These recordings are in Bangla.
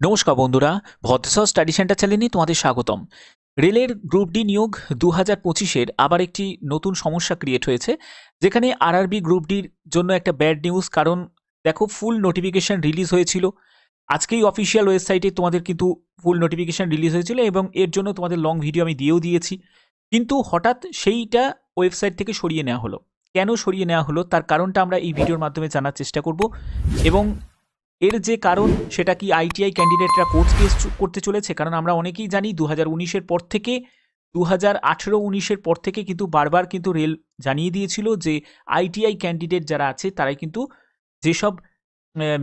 নমস্কার বন্ধুরা, ভদ্রসহ স্টাডি সেন্টার চ্যানেলে তোমাদের স্বাগতম। রেলের গ্রুপ ডি নিয়োগ 2025-এর আবার একটি নতুন সমস্যা ক্রিয়েট হয়েছে, যেখানে আরআরবি গ্রুপ ডির জন্য একটা ব্যাড নিউজ। কারণ দেখো, ফুল নোটিফিকেশন রিলিজ হয়েছিল আজকেই অফিসিয়াল ওয়েবসাইটে, তোমাদের কিন্তু ফুল নোটিফিকেশন রিলিজ হয়েছিল এবং এর জন্য তোমাদের লং ভিডিও আমি দিয়েও দিয়েছি। কিন্তু হঠাৎ সেইটা ওয়েবসাইট থেকে সরিয়ে নেওয়া হলো। কেন সরিয়ে নেওয়া হলো তার কারণটা আমরা এই ভিডিওর মাধ্যমে জানার চেষ্টা করব। এবং এর যে কারণ, সেটা কি আইটিআই ক্যান্ডিডেটরা কোর্ট কেস করতে চলেছে? কারণ আমরা অনেকেই জানি 2019-এর পর থেকে, 2018-19-এর পর থেকে কিন্তু বারবার কিন্তু রেল জানিয়ে দিয়েছিল যে আইটিআই ক্যান্ডিডেট যারা আছে তারাই কিন্তু যেসব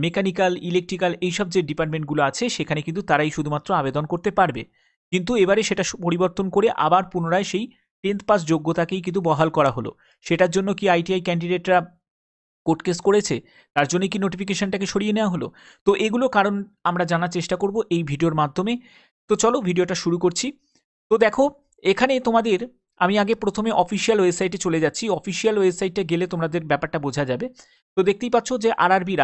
মেকানিক্যাল, ইলেকট্রিক্যাল এইসব যে ডিপার্টমেন্টগুলো আছে সেখানে কিন্তু তারাই শুধুমাত্র আবেদন করতে পারবে। কিন্তু এবারে সেটা পরিবর্তন করে আবার পুনরায় সেই 10th পাস যোগ্যতাকেই কিন্তু বহাল করা হলো। সেটার জন্য কি আইটিআই ক্যান্ডিডেটরা কোর্ট কেস করেছে? তার জন্য কি নোটিফিকেশনটাকে সরিয়ে নেওয়া হলো? তো এগুলো কারণ আমরা জানার চেষ্টা করব এই ভিডিওর মাধ্যমে। তো চলো ভিডিওটা শুরু করছি। তো দেখো, এখানে তোমাদের আমি আগে প্রথমে অফিসিয়াল ওয়েবসাইটে চলে যাচ্ছি। অফিসিয়াল ওয়েবসাইটে গেলে তোমাদের ব্যাপারটা বোঝা যাবে। তো দেখতেই পাচ্ছ যে আরআরবি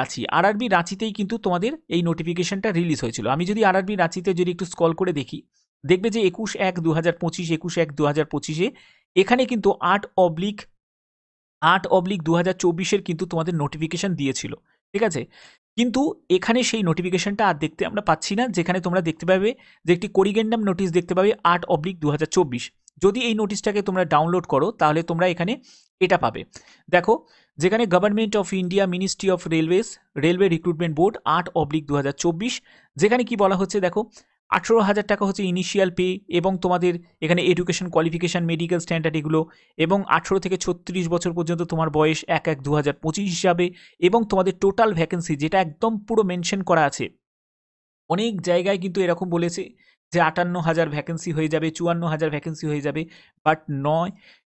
রাঁচিতেই কিন্তু তোমাদের এই নোটিফিকেশনটা রিলিজ হয়েছিল। আমি যদি আরআরবি রাঁচিতে যদি একটু স্ক্রল করে দেখি, দেখবে যে 21/1/2025, 21/1/2025-এ এখানে কিন্তু 8/2024-এর কিন্তু তোমাদের নোটিফিকেশন দিয়েছিল। ঠিক আছে? কিন্তু এখানে সেই নোটিফিকেশনটা আর দেখতে আমরা পাচ্ছি না। যেখানে তোমরা দেখতে পাবে যে একটি করিগেন্ডাম নোটিশ দেখতে পাবে 8/2024। যদি এই নোটিশটাকে তোমরা ডাউনলোড করো তাহলে তোমরা এখানে এটা পাবে। দেখো, যেখানে government of India, ministry of railways, railway recruitment board 8/2024, যেখানে কি বলা হচ্ছে দেখো, 18,000 টাকা হচ্ছে ইনিশিয়াল পে, এবং তোমাদের এখানে এডুকেশন কোয়ালিফিকেশান, মেডিকেল স্ট্যান্ডার্ড এগুলো, এবং 18 থেকে 36 বছর পর্যন্ত তোমার বয়স 1/1/2025 হিসাবে, এবং তোমাদের টোটাল ভ্যাকেন্সি যেটা একদম পুরো মেনশন করা আছে। অনেক জায়গায় কিন্তু এরকম বলেছে যে 58,000 ভ্যাকেন্সি হয়ে যাবে, 54,000 ভ্যাকেন্সি হয়ে যাবে, বাট নয়।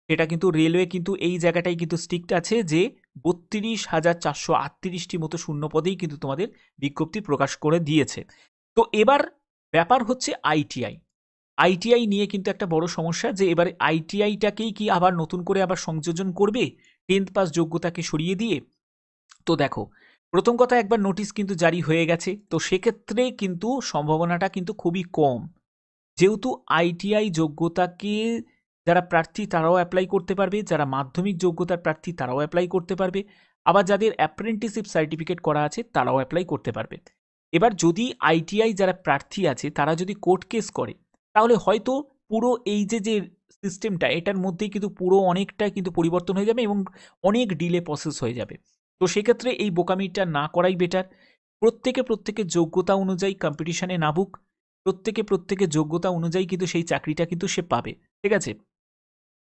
এটা কিন্তু রেলওয়ে কিন্তু এই জায়গাটাই কিন্তু স্ট্রিক্ট আছে যে 32,438টি মতো শূন্য পদেই কিন্তু তোমাদের বিজ্ঞপ্তি প্রকাশ করে দিয়েছে। তো এবার ব্যাপার হচ্ছে আইটিআই নিয়ে কিন্তু একটা বড় সমস্যা, যে এবারে আইটিআইটাকেই কি আবার নতুন করে আবার সংযোজন করবে 10th পাস যোগ্যতাকে সরিয়ে দিয়ে? তো দেখো, প্রথম কথা, একবার নোটিশ কিন্তু জারি হয়ে গেছে, তো সেক্ষেত্রে কিন্তু সম্ভাবনাটা কিন্তু খুবই কম। যেহেতু আইটিআই যোগ্যতাকে যারা প্রার্থী তারাও অ্যাপ্লাই করতে পারবে, যারা মাধ্যমিক যোগ্যতার প্রার্থী তারাও অ্যাপ্লাই করতে পারবে, আবার যাদের অ্যাপ্রেন্টিসশিপ সার্টিফিকেট করা আছে তারাও অ্যাপ্লাই করতে পারবে। এবার যদি আইটিআই যারা প্রার্থী আছে তারা যদি কোর্ট কেস করে, তাহলে হয়তো পুরো এই যে সিস্টেমটা, এটার মধ্যেই কিন্তু পুরো অনেকটা কিন্তু পরিবর্তন হয়ে যাবে এবং অনেক ডিলে প্রসেস হয়ে যাবে। তো সেক্ষেত্রে এই বোকামিটা না করাই বেটার। প্রত্যেকের যোগ্যতা অনুযায়ী কম্পিটিশনে নামুক, প্রত্যেকের যোগ্যতা অনুযায়ী কিন্তু সেই চাকরিটা কিন্তু সে পাবে। ঠিক আছে?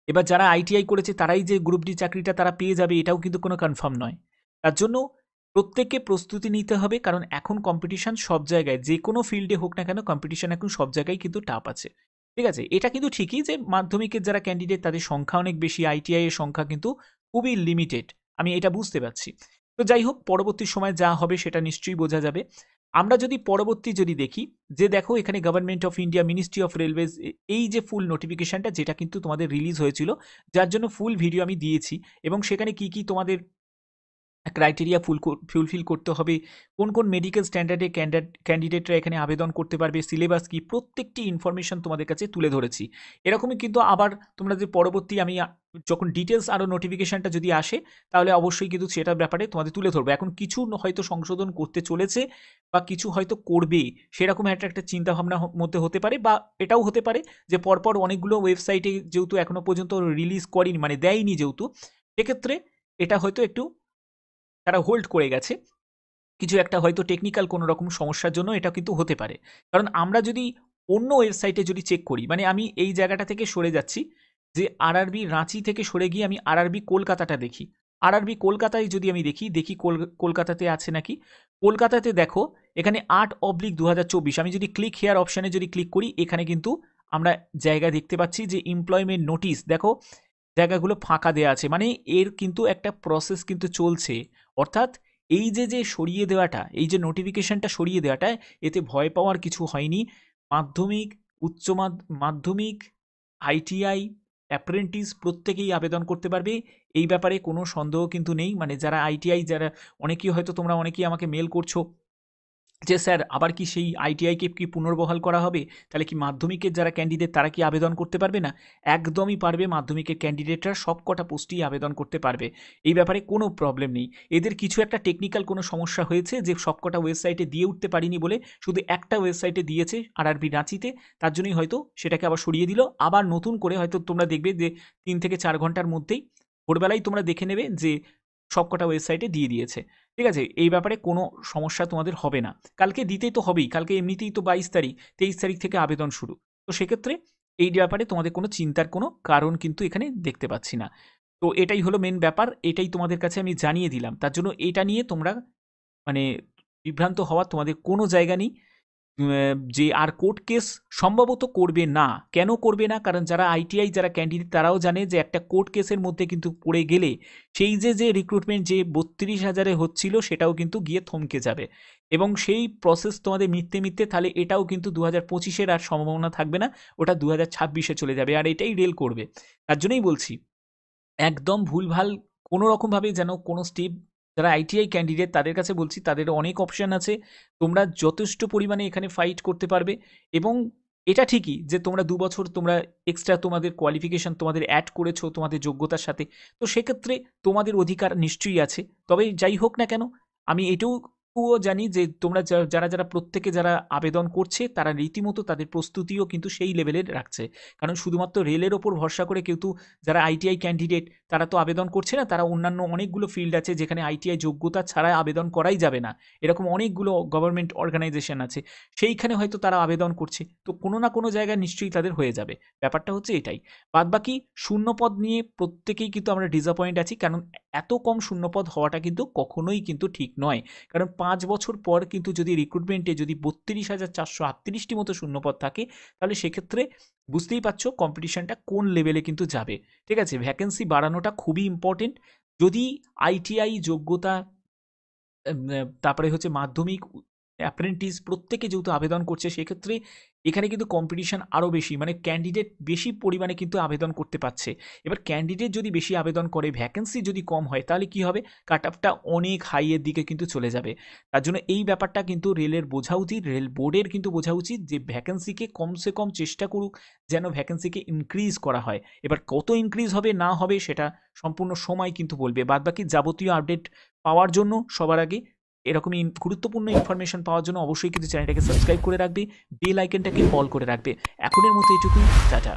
এবার যারা আইটিআই করেছে তারাই যে গ্রুপ ডি চাকরিটা তারা পেয়ে যাবে, এটাও কিন্তু কোনো কনফার্ম নয়। তার জন্য প্রত্যেককে প্রস্তুতি নিতে হবে, কারণ এখন কম্পিটিশন সব জায়গায়, যে কোনো ফিল্ডে হোক না কেন, কম্পিটিশন এখন সব জায়গায় কিন্তু টাফ আছে। ঠিক আছে? এটা কিন্তু ঠিকই যে মাধ্যমিকের যারা ক্যান্ডিডেট তাদের সংখ্যা অনেক বেশি, আইটিআই এর সংখ্যা কিন্তু খুবই লিমিটেড। আমি এটা বুঝতে পারছি। তো যাই হোক, পরবর্তী সময় যা হবে সেটা নিশ্চয়ই বোঝা যাবে। আমরা যদি পরবর্তী যদি দেখি, যে দেখো এখানে government of India, ministry of railways, এই যে ফুল নোটিফিকেশনটা যেটা কিন্তু তোমাদের রিলিজ হয়েছিল, যার জন্য ফুল ভিডিও আমি দিয়েছি, এবং সেখানে কি কি তোমাদের ক্রাইটেরিয়া ফুলফিল করতে হবে, কোন মেডিকেল স্ট্যান্ডার্ডে ক্যান্ডিডেটরা এখানে আবেদন করতে পারবে, সিলেবাস কি, প্রত্যেকটি ইনফরমেশন তোমাদের কাছে তুলে ধরেছি। এরকমই কিন্তু আবার তোমরা যে পরবর্তী আমি যখন ডিটেলস আরও নোটিফিকেশনটা যদি আসে, তাহলে অবশ্যই কিন্তু সেটার ব্যাপারে তোমাদের তুলে ধরবো। এখন কিছু হয়তো সংশোধন করতে চলেছে বা কিছু হয়তো করবে, সেরকম একটা চিন্তাভাবনা মধ্যে হতে পারে, বা এটাও হতে পারে যে পরপর অনেকগুলো ওয়েবসাইটে যেহেতু এখনো পর্যন্ত রিলিজ করেনি, মানে দেয়নি যেহেতু, সেক্ষেত্রে এটা হয়তো একটু তারা হোল্ড করে গেছে। কিছু একটা হয়তো টেকনিক্যাল কোনো রকম সমস্যার জন্য এটা কিন্তু হতে পারে। কারণ আমরা যদি অন্য ওয়েবসাইটে যদি চেক করি, মানে আমি এই জায়গাটা থেকে সরে যাচ্ছি, যে আরআরবি রাঁচি থেকে সরে গিয়ে আমি আরআরবি কলকাতাটা দেখি। আরআরবি কলকাতায় যদি আমি দেখি কলকাতাতে আছে নাকি। কলকাতাতে দেখো, এখানে 8/2024, আমি যদি ক্লিক হেয়ার অপশানে যদি ক্লিক করি, এখানে কিন্তু আমরা জায়গা দেখতে পাচ্ছি যে এমপ্লয়মেন্ট নোটিশ, দেখো জায়গাগুলো ফাঁকা দেওয়া আছে, মানে এর কিন্তু একটা প্রসেস কিন্তু চলছে। অর্থাৎ এই যে সরিয়ে দেওয়াটা, এই যে নোটিফিকেশনটা সরিয়ে দেওয়াটা, এতে ভয় পাওয়ার কিছু হয়নি। মাধ্যমিক, উচ্চ মাধ্যমিক, আইটিআই, অ্যাপ্রেন্টিস প্রত্যেকেই আবেদন করতে পারবে। এই ব্যাপারে কোনো সন্দেহ কিন্তু নেই। মানে যারা আইটিআই, যারা অনেকেই হয়তো তোমরা অনেকেই আমাকে মেল করছো যে স্যার আবার কি সেই আইটিআইকে কি পুনর্বহাল করা হবে? তাহলে কি মাধ্যমিকের যারা ক্যান্ডিডেট তারা কি আবেদন করতে পারবে না? একদমই পারবে, মাধ্যমিকের ক্যান্ডিডেটরা সবকটা পোস্টেই আবেদন করতে পারবে। এই ব্যাপারে কোনো প্রবলেম নেই। এদের কিছু একটা টেকনিক্যাল কোনো সমস্যা হয়েছে যে সবকটা ওয়েবসাইটে দিয়ে উঠতে পারিনি বলে শুধু একটা ওয়েবসাইটে দিয়েছে আরআরবি রাঁচিতে, তার জন্যই হয়তো সেটাকে আবার সরিয়ে দিল। আবার নতুন করে হয়তো তোমরা দেখবে যে ৩ থেকে ৪ ঘন্টার মধ্যেই ভোরবেলায় তোমরা দেখে নেবে যে সবকটা ওয়েবসাইটে দিয়ে দিয়েছে। ঠিক আছে? এই ব্যাপারে কোনো সমস্যা তোমাদের হবে না। কালকে দিতেই তো হবেই। কালকে এমনিতেই তো ২২ তারিখ, ২৩ তারিখ থেকে আবেদন শুরু। তো সেক্ষেত্রে এই ব্যাপারে তোমাদের কোনো চিন্তার কোনো কারণ কিন্তু এখানে দেখতে পাচ্ছি না। তো এটাই হলো মেন ব্যাপার। এটাই তোমাদের কাছে আমি জানিয়ে দিলাম। তার জন্য এটা নিয়ে তোমরা মানে বিভ্রান্ত হওয়ার তোমাদের কোনো জায়গা নেই। যে আর কোর্ট কেস সম্ভবত করবে না। কেন করবে না? কারণ যারা আইটিআই যারা ক্যান্ডিডেট তারাও জানে যে একটা কোর্ট কেসের মধ্যে কিন্তু পড়ে গেলে সেই যে রিক্রুটমেন্ট যে ৩২,০০০ হচ্ছিল সেটাও কিন্তু গিয়ে থমকে যাবে এবং সেই প্রসেস তোমাদের মিথ্যে তাহলে এটাও কিন্তু ২০২৫-এর আর সম্ভাবনা থাকবে না, ওটা ২০২৬-এ চলে যাবে আর এটাই রেল করবে। তার জন্যই বলছি একদম ভুলভাল কোনো রকমভাবে যেন কোনো স্টেপ, যারা আইটিআই ক্যান্ডিডেট তাদের কাছে বলছি তাদের অনেক অপশান আছে, তোমরা যথেষ্ট পরিমাণে এখানে ফাইট করতে পারবে এবং এটা ঠিকই যে তোমরা ২ বছর তোমরা এক্সট্রা তোমাদের কোয়ালিফিকেশন তোমাদের অ্যাড করেছো তোমাদের যোগ্যতার সাথে, তো সেক্ষেত্রে তোমাদের অধিকার নিশ্চয়ই আছে। তবে যাই হোক না কেন আমি এটুকুও জানি যে তোমরা যারা প্রত্যেকে যারা আবেদন করছে তারা রীতিমতো তাদের প্রস্তুতিও কিন্তু সেই লেভেলের রাখছে, কারণ শুধুমাত্র রেলের ওপর ভরসা করে কিন্তু যারা আইটিআই ক্যান্ডিডেট তারা তো আবেদন করছে না, তারা অন্যান্য অনেকগুলো ফিল্ড আছে যেখানে আইটিআই যোগ্যতা ছাড়া আবেদন করাই যাবে না, এরকম অনেকগুলো গভর্নমেন্ট অর্গানাইজেশন আছে, সেইখানে হয়তো তারা আবেদন করছে, তো কোনো না কোনো জায়গায় নিশ্চয়ই তাদের হয়ে যাবে। ব্যাপারটা হচ্ছে এটাই। বাদবাকি শূন্যপদ নিয়ে প্রত্যেকেই কিন্তু আমরা ডিসঅ্যাপয়েন্ট আছি, কারণ এত কম শূন্যপদ হওয়াটা কিন্তু কখনোই কিন্তু ঠিক নয়। কারণ ৫ বছর পর কিন্তু যদি রিক্রুটমেন্টে যদি ৩২,৪৩৮টি মতো শূন্যপদ থাকে তাহলে সেক্ষেত্রে বুঝতেই পারছো কম্পিটিশনটা কোন লেভেলে কিন্তু যাবে। ঠিক আছে? ভ্যাকেন্সি বাড়ানোটা খুবই ইম্পর্টেন্ট। যদি আইটিআই যোগ্যতা তারপরে হচ্ছে মাধ্যমিক, অ্যাপ্রেন্টিস প্রত্যেকে যেহেতু আবেদন করছে সেক্ষেত্রে এখানে কিন্তু কম্পিটিশন আরও বেশি, মানে ক্যান্ডিডেট বেশি পরিমাণে কিন্তু আবেদন করতে পারছে। এবার ক্যান্ডিডেট যদি বেশি আবেদন করে ভ্যাকেন্সি যদি কম হয় তাহলে কি হবে? কাট অফটা অনেক হাইয়ের দিকে কিন্তু চলে যাবে। তার জন্য এই ব্যাপারটা কিন্তু রেলের বোঝা উচিত, রেল বোর্ডের কিন্তু বোঝা উচিত যে ভ্যাকেন্সিকে কমসে কম চেষ্টা করুক যেন ভ্যাকেন্সিকে ইনক্রিজ করা হয়। এবার কত ইনক্রিজ হবে না হবে সেটা সম্পূর্ণ সময় কিন্তু বলবে। বাদবাকি যাবতীয় আপডেট পাওয়ার জন্য সবার আগে এরকমই গুরুত্বপূর্ণ ইনফরমেশন পাওয়ার জন্য অবশ্যই কিন্তু চ্যানেলটাকে সাবস্ক্রাইব করে রাখবে, বেল আইকনটাকে অল করে রাখবে। এখনের মতো এটুকুই, টাটা।